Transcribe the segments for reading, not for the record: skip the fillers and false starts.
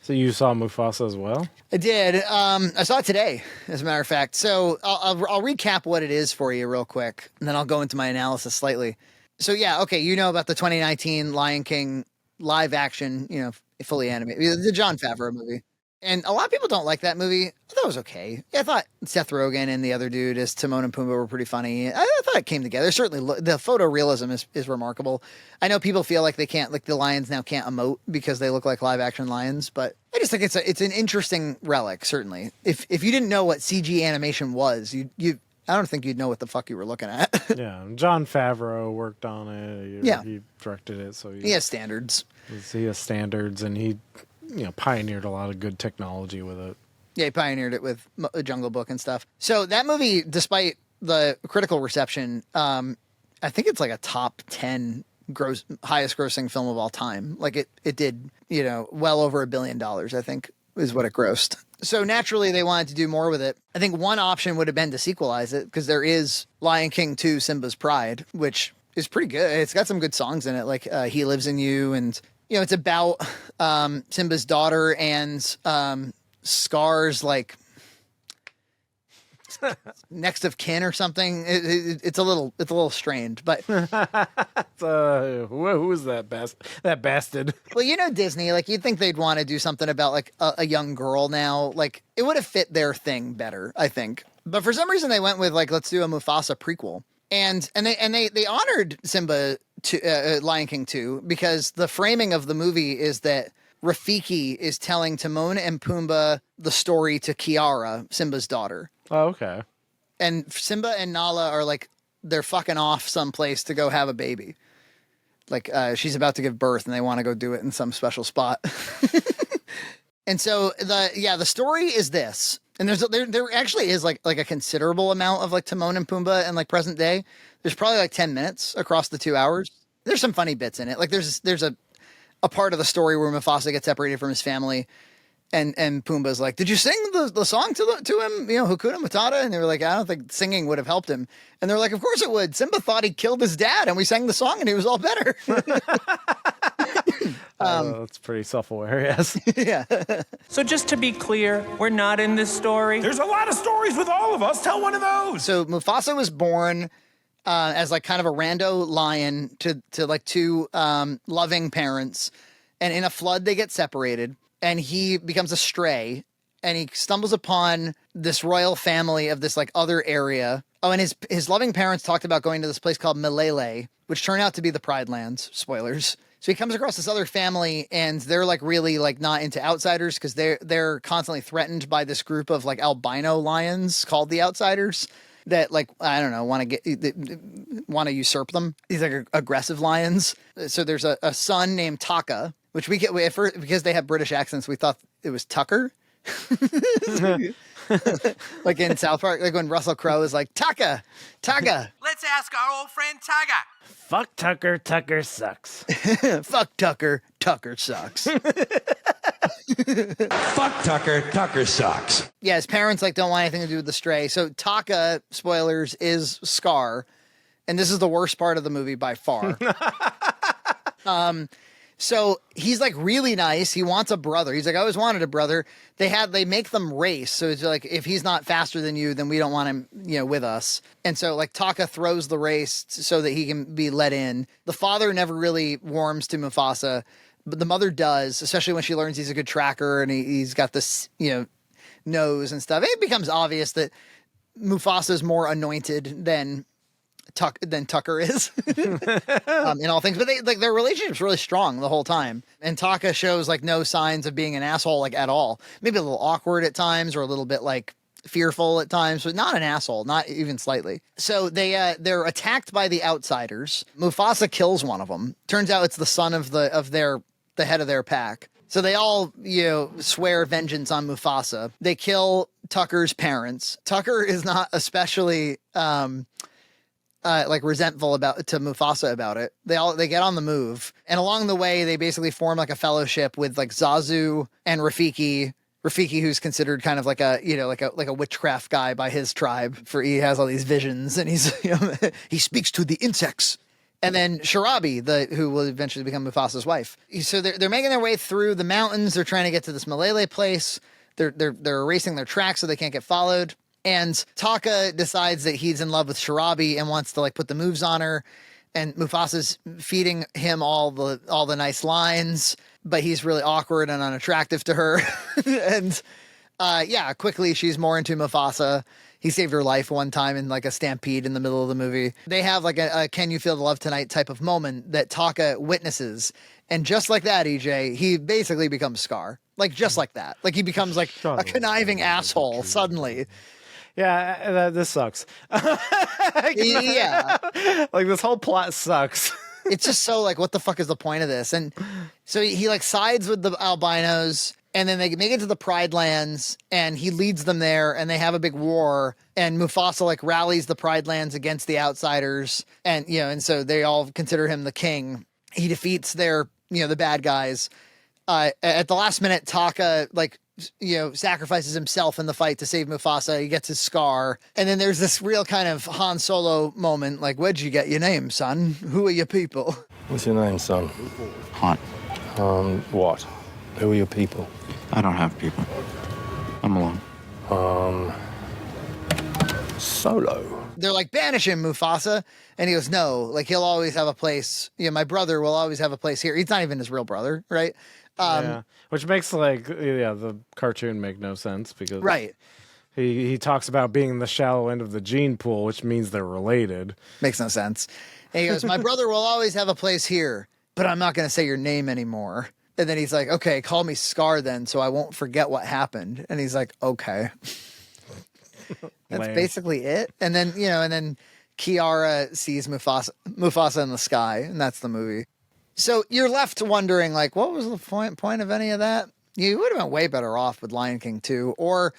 So you saw Mufasa as well? I did. I saw it today, as a matter of fact. So I'll recap what it is for you real quick, and then I'll go into my analysis slightly. So yeah, okay, you know about the 2019 Lion King live action, fully animated, the Jon Favreau movie. And a lot of people don't like that movie. I thought it was okay. I thought Seth Rogen and the other dude as Timon and Pumbaa were pretty funny. I thought it came together. Certainly, the photorealism is remarkable. I know people feel like they can't, like the lions now can't emote because they look like live action lions, but I just think it's an interesting relic. Certainly, if you didn't know what CG animation was, I don't think you'd know what the fuck you were looking at. Yeah, Jon Favreau worked on it. He directed it, so he has standards. He has standards, and he pioneered a lot of good technology with it. Yeah, he pioneered it with Jungle Book and stuff. So that movie, despite the critical reception, I think it's like a top 10 highest grossing film of all time. Like it did, well over $1 billion, I think, is what it grossed. So naturally they wanted to do more with it. I think one option would have been to sequelize it, because there is Lion King 2 Simba's Pride, which is pretty good. It's got some good songs in it, like He Lives in You, and it's about Simba's daughter and Scar's like next of kin or something. It's a little strained, but who is that bastard? Well, Disney, like you'd think they'd want to do something about like a young girl now. Like it would have fit their thing better, I think. But for some reason they went with like, let's do a Mufasa prequel. And they honored Simba to Lion King 2, because the framing of the movie is that Rafiki is telling Timon and Pumbaa the story to Kiara, Simba's daughter. Oh, okay. And Simba and Nala are like, they're fucking off someplace to go have a baby. Like she's about to give birth and they want to go do it in some special spot. And so the story is this. And there actually is like a considerable amount of like Timon and Pumbaa and like present day. There's probably like 10 minutes across the 2 hours. There's some funny bits in it. Like there's a part of the story where Mufasa gets separated from his family, and Pumbaa's like, "Did you sing the song to him? Hakuna Matata?" And they were like, "I don't think singing would have helped him." And they're like, "Of course it would. Simba thought he killed his dad, and we sang the song, and he was all better." That's pretty self-aware, yes. Yeah. So just to be clear, we're not in this story. There's a lot of stories with all of us. Tell one of those. So Mufasa was born as like kind of a rando lion to like two loving parents, and in a flood they get separated, and he becomes a stray, and he stumbles upon this royal family of this like other area. Oh, and his loving parents talked about going to this place called Malele, which turned out to be the Pride Lands. Spoilers. So he comes across this other family, and they're like really like not into outsiders, because they're constantly threatened by this group of like albino lions called the Outsiders that like, I don't know, want to usurp them. These like aggressive lions. So there's a son named Taka, which we get at first, because they have British accents, we thought it was Tucker. Like in South Park, like when Russell Crowe is like, Taka. Let's ask our old friend Taga. Fuck Tucker, Tucker sucks. Fuck Tucker, Tucker sucks. Fuck Tucker, Tucker sucks. Yeah, his parents like don't want anything to do with the stray. So Taka, spoilers, is Scar, and this is the worst part of the movie by far. So he's like really nice. He wants a brother. He's like, I always wanted a brother. They make them race. So it's like, if he's not faster than you, then we don't want him, with us. And so like Taka throws the race so that he can be let in. The father never really warms to Mufasa, but the mother does, especially when she learns he's a good tracker and he's got this, nose and stuff. It becomes obvious that Mufasa is more anointed than Tucker is in all things, but their relationship's really strong the whole time. And Taka shows like no signs of being an asshole, like at all. Maybe a little awkward at times, or a little bit like fearful at times, but not an asshole, not even slightly. So they're attacked by the Outsiders. Mufasa kills one of them. Turns out it's the son of the head of their pack. So they all, swear vengeance on Mufasa. They kill Tucker's parents. Tucker is not especially like resentful to Mufasa about it. They get on the move, and along the way they basically form like a fellowship with like Zazu and Rafiki. Rafiki, who's considered kind of like a like a witchcraft guy by his tribe, for he has all these visions, and he's he speaks to the insects. And then Sharabi, who will eventually become Mufasa's wife. So they're making their way through the mountains. They're trying to get to this Malele place. They're erasing their tracks so they can't get followed. And Taka decides that he's in love with Sharabi and wants to like put the moves on her. And Mufasa's feeding him all the nice lines, but he's really awkward and unattractive to her. And quickly she's more into Mufasa. He saved her life one time in like a stampede in the middle of the movie. They have like a "Can you feel the love tonight" type of moment that Taka witnesses. And just like that, EJ, he basically becomes Scar. Like just like that. Like he becomes like a conniving asshole suddenly. Yeah, this sucks. Yeah. Like this whole plot sucks. It's just so like, what the fuck is the point of this? And so he like sides with the albinos, and then they make it to the Pride Lands, and he leads them there, and they have a big war, and Mufasa like rallies the Pride Lands against the outsiders, and and so they all consider him the king. He defeats the bad guys. At the last minute, Taka sacrifices himself in the fight to save Mufasa. He gets his scar. And then there's this real kind of Han Solo moment, like, where'd you get your name, son? Who are your people? What's your name, son? Han. What? Who are your people? I don't have people. I'm alone. Solo. They're like, banish him, Mufasa. And he goes, no, like he'll always have a place. My brother will always have a place here. He's not even his real brother, right? Which makes the cartoon make no sense because right. He talks about being in the shallow end of the gene pool, which means they're related. Makes no sense. And he goes, my brother will always have a place here, but I'm not going to say your name anymore. And then he's like, okay, call me Scar then, so I won't forget what happened. And he's like, okay. That's basically it. And then, and then Kiara sees Mufasa in the sky, and that's the movie. So you're left wondering, like, what was the point of any of that? You would have been way better off with Lion King 2, or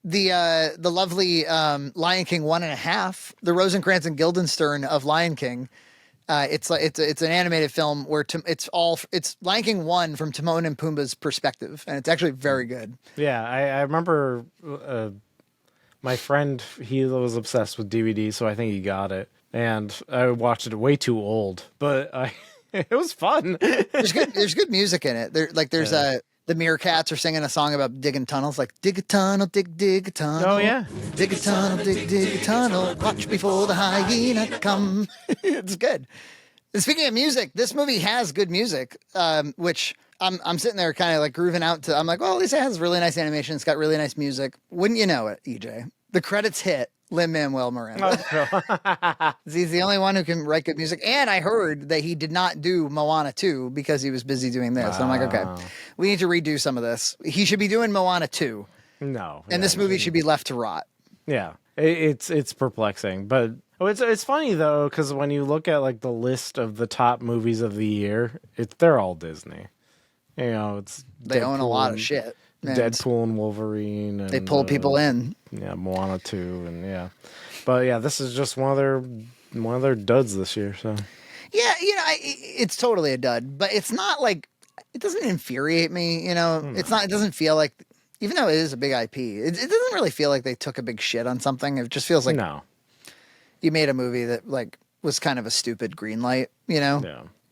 the lovely Lion King 1.5, the Rosencrantz and Guildenstern of Lion King. It's an animated film where it's Lion King 1 from Timon and Pumbaa's perspective, and it's actually very good. Yeah, I remember my friend, he was obsessed with DVD, so I think he got it, and I watched it way too old, but it was fun. There's good music in it. The Meerkats are singing a song about digging tunnels, like dig a tunnel, dig a tunnel. Oh yeah, dig a tunnel, dig a tunnel. Watch before the hyena come. It's good. And speaking of music, this movie has good music, which I'm sitting there kind of like grooving out to. I'm like, well, at least it has really nice animation. It's got really nice music. Wouldn't you know it, EJ? The credits hit. Lin-Manuel Miranda. He's the only one who can write good music. And I heard that he did not do Moana 2 because he was busy doing this. Wow. So I'm like, okay, we need to redo some of this. He should be doing Moana 2. No. And this movie should be left to rot. Yeah. It's perplexing. But it's funny, though, because when you look at like the list of the top movies of the year, they're all Disney. They own a lot of shit. Deadpool and Wolverine. And, they pull people in. Yeah, Moana 2, and yeah. But yeah, this is just one of their duds this year. So yeah, it's totally a dud, but it's not like it doesn't infuriate me. It's not. It doesn't feel like, even though it is a big IP, it doesn't really feel like they took a big shit on something. It just feels like you made a movie that like was kind of a stupid green light. Yeah.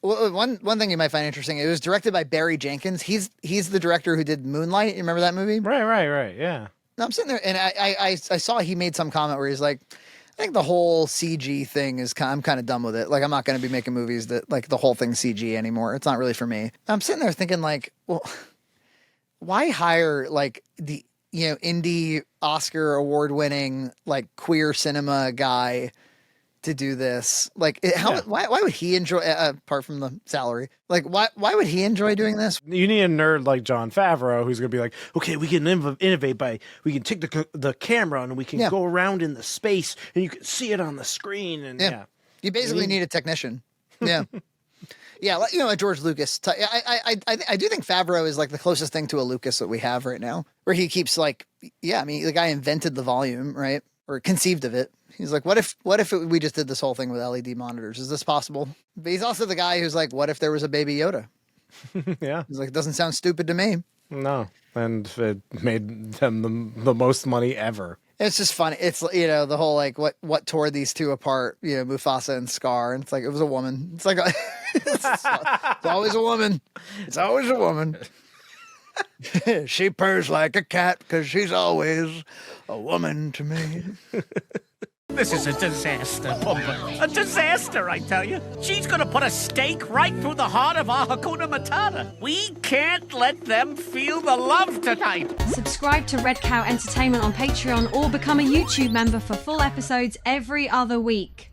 Well, one thing you might find interesting, it was directed by Barry Jenkins. He's the director who did Moonlight. You remember that movie? Right. Yeah. I'm sitting there, and I saw he made some comment where he's like, I think the whole CG thing I'm kind of done with it. Like, I'm not going to be making movies that like the whole thing's CG anymore. It's not really for me. I'm sitting there thinking like, well, why hire like the indie Oscar award winning like queer cinema guy to do this? Like, why would he enjoy, apart from the salary, like why would he enjoy doing this? You need a nerd like Jon Favreau who's gonna be like, okay, we can innovate we can take the camera and we can go around in the space and you can see it on the screen. And you basically need a technician. Yeah. Yeah, a George Lucas. I do think Favreau is like the closest thing to a Lucas that we have right now, where he keeps like, the guy invented the volume, right? Or conceived of it. He's like, what if we just did this whole thing with LED monitors? Is this possible? But he's also the guy who's like, what if there was a Baby Yoda? Yeah. He's like, it doesn't sound stupid to me. No. And it made them the most money ever. It's just funny. It's, you know, the whole like what tore these two apart, you know, Mufasa and Scar. And it's like, it was a woman. It's like, it's always a woman. It's always a woman. She purrs like a cat because she's always a woman to me. This is a disaster, Pumbaa. A disaster, I tell you. She's gonna put a stake right through the heart of our Hakuna Matata. We can't let them feel the love tonight. Subscribe to Red Cow Entertainment on Patreon or become a YouTube member for full episodes every other week.